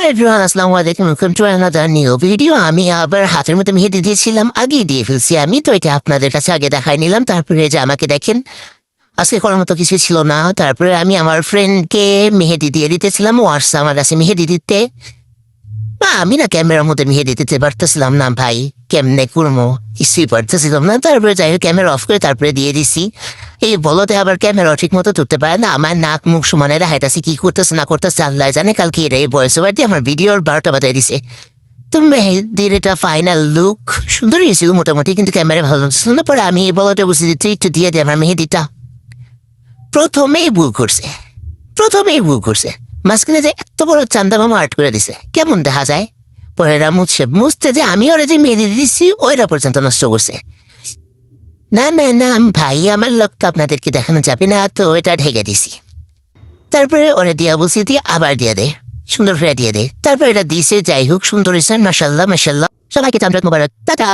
Hi everyone, আসসালামু আলাইকুম। Welcome to another new video. আমি আবার হাতের মধ্যে মেহেদি দিয়েছিলাম, আগেই দিয়ে ফেলছি আমি, তো এটা আপনাদের কাছে আগে দেখাই নিলাম। তারপরে যে আমাকে দেখেন, আজকে করার মতো কিছু ছিল না। তারপরে আমি আমার ফ্রেন্ডকে মেহেদি দিয়ে দিতেছিলাম, ও আসছে আমার কাছে মেহেদি দিতে। না, আমি না ক্যামেরার মধ্যে মেহেদি দিতে পারতেছিলাম না ভাই, কেমনে করবো কিছুই পারতেছিলাম না। তারপরে যাই হোক ক্যামেরা অফ করে তারপরে দিয়ে দিছি। এই বলতে আবার ক্যামেরা ঠিক মতো ধরতে পারে না, আমার নাক মুখ সমানে দেখাইতেছি, কি করতেছে না করতেছে আল্লাহ জানে। কালকে এটা ভয়েস ওভার দিয়ে আমার ভিডিওর 12টা বাজায় দিছে। তো মেহেদির এটা ফাইনাল লুক সুন্দর হয়েছিল মোটামুটি, কিন্তু ক্যামেরা ভালো লাগছিল না। পরে আমি এই বলতে বুঝতে দিচ্ছি একটু দিয়ে দিই আমার মেহেদিটা। প্রথমেই ভুল করছে। মাঝখানে যে এত বড় চান্দা মামা আর্ট করে দিছে, কেমন দেখা যায়। পরে এরা মুছতে যে আমি ওরা যে মেহেদি দিচ্ছি ওইটা পর্যন্ত নষ্ট করছে। না না না ভাই, আমার লোক তো আপনাদেরকে দেখানো যাবে না, তো ওইটা ঢেকে দিছি। তারপরে ওরা দিয়া বলছি দিয়ে আবার দিয়ে দে, সুন্দর করে দিয়ে দে। তারপরে এটা দিছে, যাই হোক সুন্দর হয়েছে, মাশাল্লাহ মাশাল্লাহ। সবাইকে চান্দ্রাত মোবারক, টাটা।